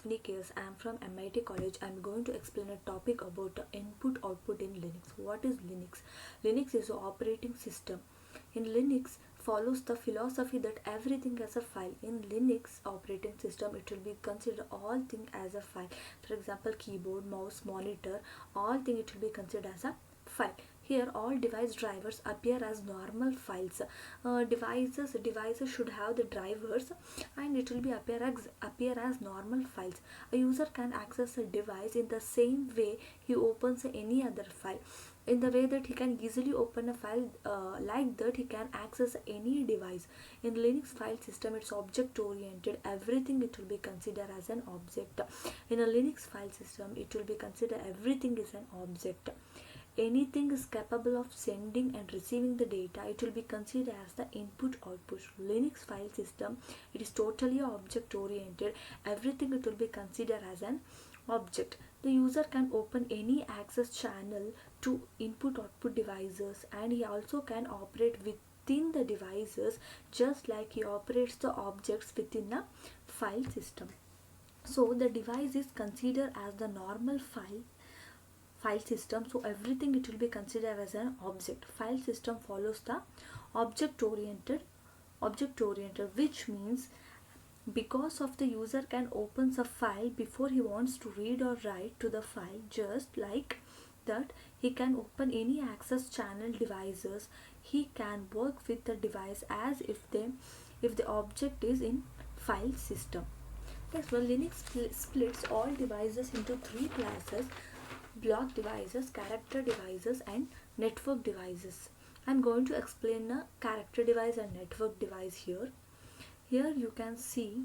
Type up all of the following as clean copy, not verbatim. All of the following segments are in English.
Nikhils. I am from MIT College. I am going to explain a topic about input output in Linux. What is Linux? Linux is an operating system. In Linux follows the philosophy that everything as a file. In Linux operating system, it will be considered all thing as a file. For example, keyboard, mouse, monitor, all thing it will be considered as a file. Here all device drivers appear as normal files. Devices should have the drivers, and it will be appear as normal files. A user can access a device in the same way he opens any other file. In the way that he can easily open a file, like that he can access any device. In Linux file system, it's object oriented. Everything it will be considered as an object. In a Linux file system, it will be considered everything is an object. Anything is capable of sending and receiving the data, it will be considered as the input output. Linux file system, it is totally object oriented. Everything it will be considered as an object. The user can open any access channel to input output devices, and he also can operate within the devices just like he operates the objects within a file system. So the device is considered as the normal file system, so everything it will be considered as an object. File system follows the object oriented, which means because of the user can opens a file before he wants to read or write to the file, just like that he can open any access channel devices. He can work with the device as if the object is in file system. Next one, Linux splits all devices into three classes: block devices, character devices, and network devices. I'm going to explain a character device and network device here. Here you can see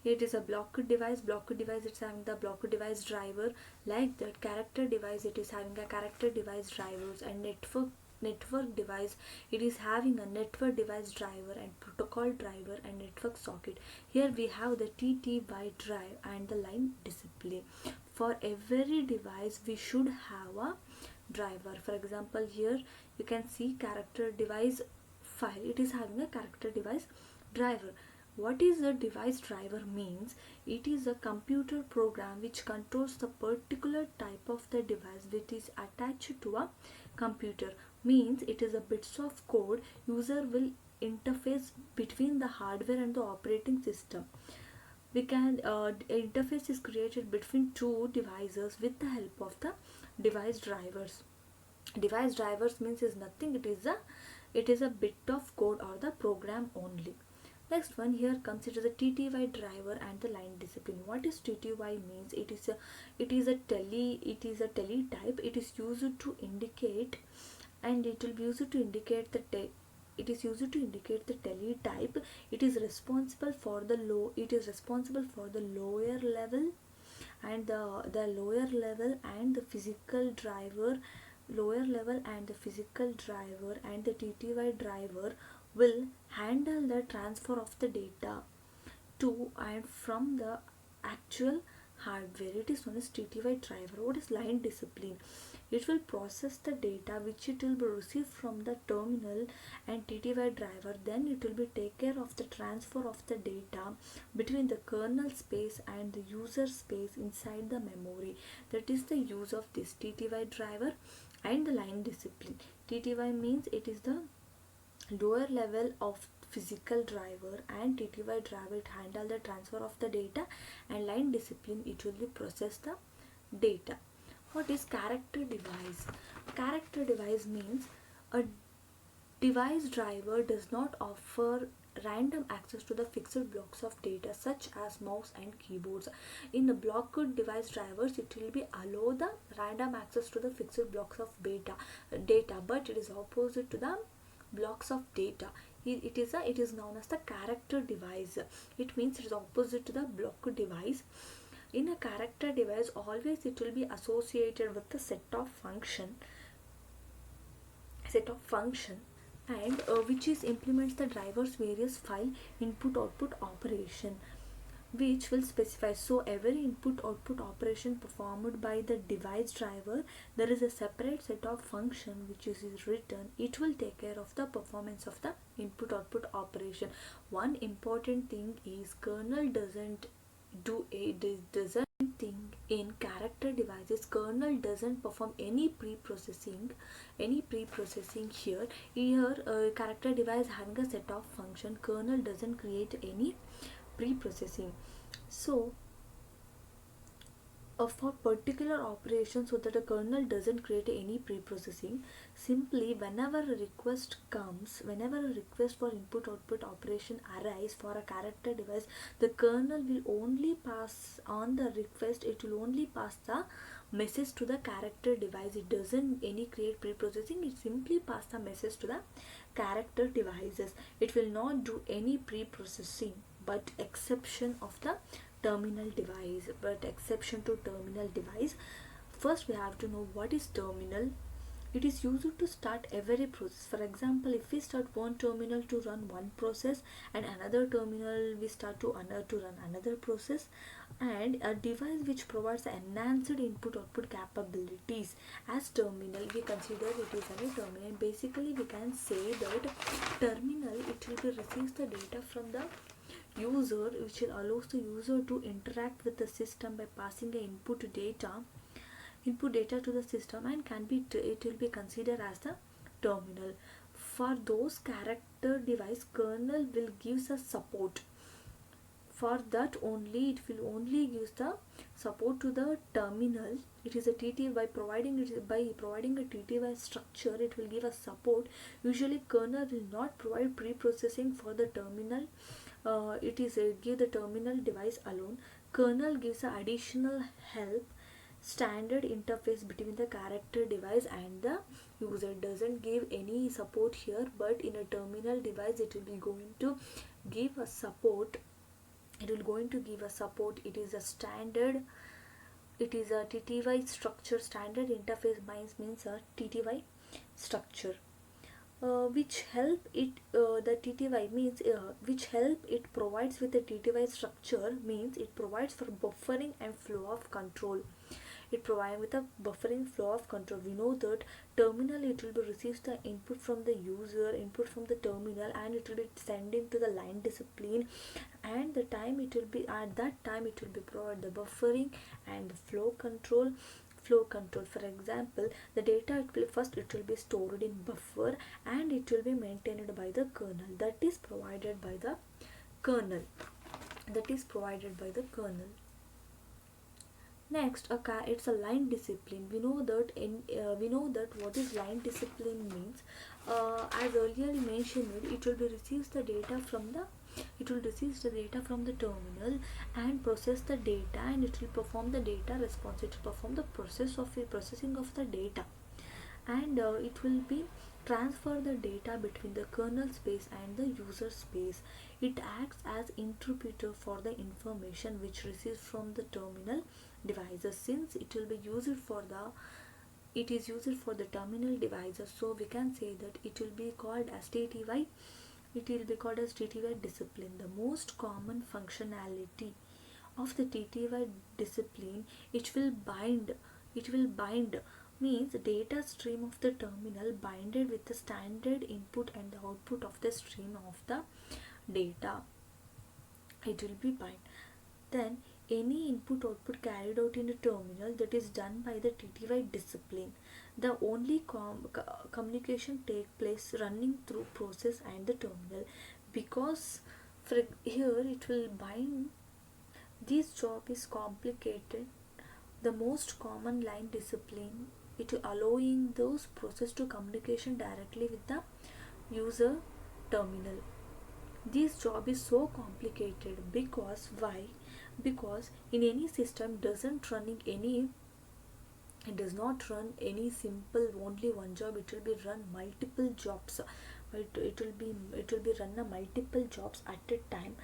it is a block device. Block device, it's having the block device driver. Like that, character device, it is having a character device drivers. And network device, it is having a network device driver and protocol driver and network socket. Here we have the TTY drive and the line discipline. For every device we should have a driver. For example, here you can see character device file, it is having a character device driver. What is a device driver means? It is a computer program which controls the particular type of the device which is attached to a computer. Means it is a bits of code user will interface between the hardware and the operating system. We can interface is created between two devices with the help of the device drivers. Device drivers means is nothing, it is a bit of code or the program only. Next one, here consider the TTY driver and the line discipline. What is TTY means? It is a tele type. It is used to indicate, and it will be used to indicate it is used to indicate the teletype. It is responsible for the lower level, and the lower level and the physical driver lower level and the physical driver and the TTY driver will handle the transfer of the data to and from the actual hardware. It is known as TTY driver. What is line discipline? It will process the data which it will be received from the terminal and TTY driver. Then it will be take care of the transfer of the data between the kernel space and the user space inside the memory. That is the use of this TTY driver and the line discipline. TTY means it is the lower level of physical driver, and TTY driver it handle the transfer of the data, and line discipline it will be process the data. What is character device? Character device means a device driver does not offer random access to the fixed blocks of data such as mouse and keyboards. In the blocked device drivers, it will be allow the random access to the fixed blocks of data, but it is opposite to the blocks of data. It is known as the character device. It means it is opposite to the block device. In a character device, always it will be associated with the set of function, and which is implements the driver's various file input output operation, which will specify. So every input output operation performed by the device driver, there is a separate set of function which is written. It will take care of the performance of the input output operation. One important thing is kernel doesn't doesn't think in character devices. Kernel doesn't perform any pre-processing here. Character device having a set of function, kernel doesn't create any pre-processing. So for particular operations, so that a kernel doesn't create any pre-processing, simply whenever a request for input output operation arise for a character device, the kernel will only pass on the request, it will only pass the message to the character device. It doesn't any create pre-processing, it simply pass the message to the character devices. It will not do any pre-processing, but exception of the terminal device. But exception to terminal device, first we have to know what is terminal. It is used to start every process. For example, if we start one terminal to run one process and another terminal we start to run another process, and a device which provides enhanced input output capabilities as terminal, we consider it is a terminal. Basically we can say that terminal, it will be receives the data from the user, which will allows the user to interact with the system by passing the input data to the system, and it will be considered as the terminal. For those character device, kernel will gives us support. For that only, it will only gives the support to the terminal. It is a TTY. By providing a TTY structure, it will give us support. Usually kernel will not provide pre-processing for the terminal. It is give the terminal device alone. Kernel gives a additional help, standard interface between the character device and the user. Doesn't give any support here, but in a terminal device it will be going to give a support. It will going to give a support. It is a standard, it is a TTY structure. Standard interface means a TTY structure, which help it the TTY means which help it provides with the TTY structure, means it provides for buffering and flow of control. It provides with a buffering flow of control. We know that terminal, it will be receives the input from the user, input from the terminal, and it will be sending to the line discipline, and the time it will be at that time it will be provide the buffering and the flow control. For example, the data, it will be stored in buffer, and it will be maintained by the kernel. That is provided by the kernel. Next, it's a line discipline. We know that what is line discipline means. As earlier mentioned, it will receive the data from the terminal and process the data, and it will perform the data response. It will perform the processing of the data, and it will be transfer the data between the kernel space and the user space. It acts as interpreter for the information which receives from the terminal devices. Since it will be used for the terminal devices, so we can say that it will be called as TTY. It will be called as TTY discipline. The most common functionality of the TTY discipline, it will bind means data stream of the terminal binded with the standard input and the output of the stream of the data. It will be bind. Then any input output carried out in a terminal, that is done by the TTY discipline. The only communication take place running through process and the terminal, because here it will bind. This job is complicated. The most common line discipline, it allowing those process to communication directly with the user terminal. This job is so complicated because why? Because in any system it does not run any simple only one job. It will be run multiple jobs. It will be run a multiple jobs at a time.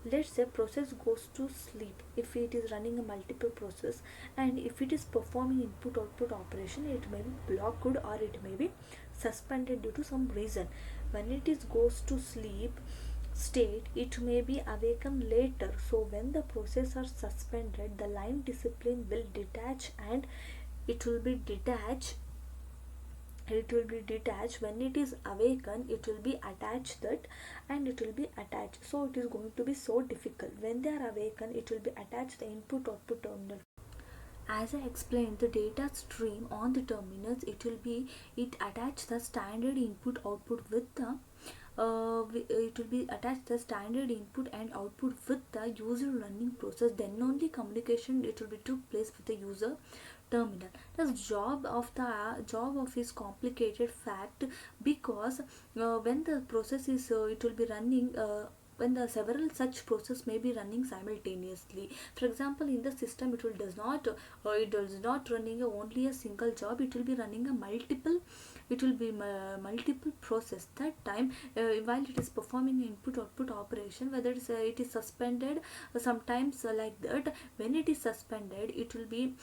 Let's say process goes to sleep. If it is running a multiple process, and if it is performing input output operation, it may be blocked or it may be suspended due to some reason. When it is goes to sleep state, it may be awakened later. So when the process are suspended, the line discipline will detach, and it will be detached it will be detached. When it is awakened, it will be attached that, and it will be attached, so it is going to be so difficult. When they are awakened, it will be attached the input output terminal. As I explained, the data stream on the terminals, it will be, it attach the standard input output with the it will be attached the standard input and output with the user running process. Then only communication it will be took place with the user terminal. The job of is complicated fact, because when the process is it will be running when the several such process may be running simultaneously. For example, in the system, it does not running only a single job, it will be running a multiple, it will be multiple process. That time, while it is performing input output operation, whether it is suspended, sometimes like that, when it is suspended, it will be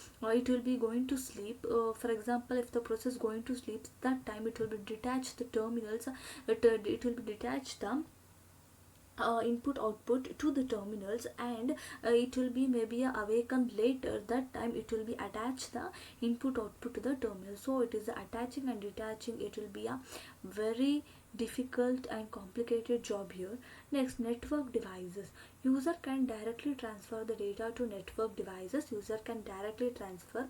going to sleep. For example, if the process going to sleep, that time it will be detached the terminals, it will be detached the input output to the terminals, and it will be maybe awakened later. That time it will be attached the input output to the terminal. So it is attaching and detaching, it will be a very difficult and complicated job here. Next, network devices. User can directly transfer the data to network devices. User can directly transfer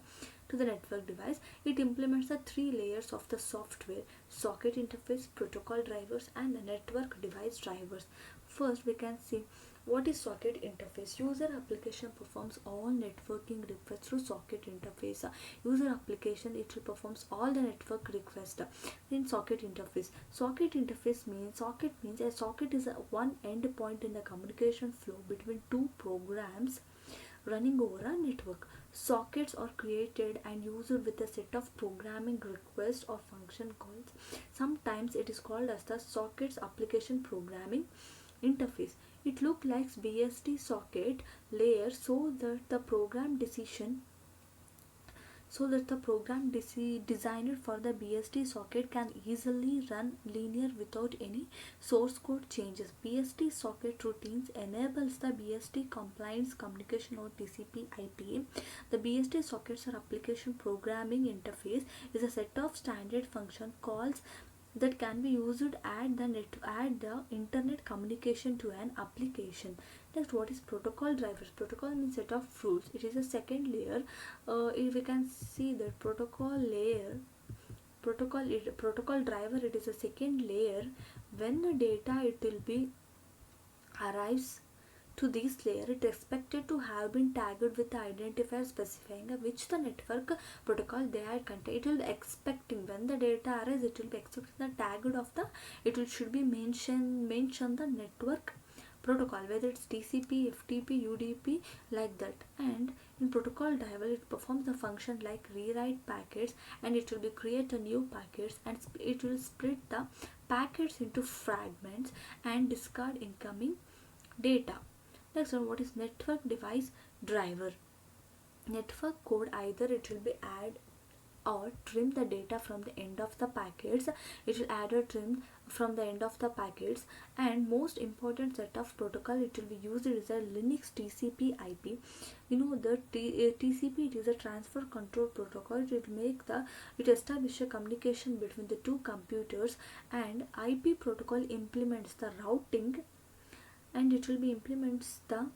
to the network device. It implements the three layers of the software: socket interface, protocol drivers, and the network device drivers. First, we can see what is socket interface. User application performs all networking requests through socket interface. User application, it will performs all the network requests in socket interface. Socket means a socket is a one end point in the communication flow between two programs running over a network. Sockets are created and used with a set of programming requests or function calls. Sometimes it is called as the sockets application programming interface. It looks like BSD socket layer, so that the program designed for the BSD socket can easily run linear without any source code changes. BSD socket routines enables the BSD compliance communication or TCP/IP. The BSD sockets or application programming interface is a set of standard function calls that can be used to add the internet communication to an application. Next, what is protocol drivers? Protocol means set of rules. It is a second layer. If we can see that protocol driver, it is a second layer. When the data it will be arrives to this layer, it is expected to have been tagged with the identifier specifying which the network protocol they are contained. It will be expecting when the data arrives, it will be expecting the tagged of the, should be mention the network protocol, whether it's TCP, FTP, UDP, like that. And in protocol driver, it performs a function like rewrite packets, and it will be create a new packets, and it will split the packets into fragments and discard incoming data. Next one, what is network device driver? Network code, either it will be add or trim the data from the end of the packets. It will add or trim from the end of the packets. And most important set of protocol it will be used is a Linux TCP/IP. You know the TCP, it is a transfer control protocol. It establish a communication between the two computers, and IP protocol implements the routing, and it will be implements the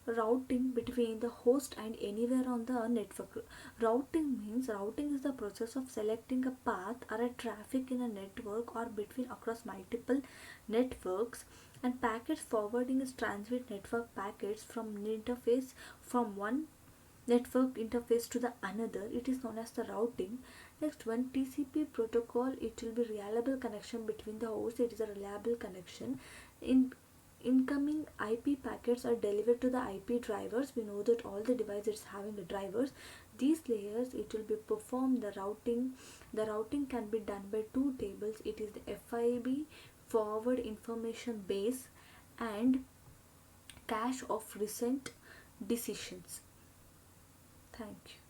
routing between the host and anywhere on the network. Routing is the process of selecting a path or a traffic in a network or between across multiple networks. And packet forwarding is transmit network packets from one network interface to the another. It is known as the routing. Next one, TCP protocol, it will be reliable connection between the hosts. It is a reliable connection. In incoming IP packets are delivered to the IP drivers. We know that all the devices having the drivers. These layers it will be perform the routing. The routing can be done by two tables. It is the FIB, forward information base, and cache of recent decisions. Thank you.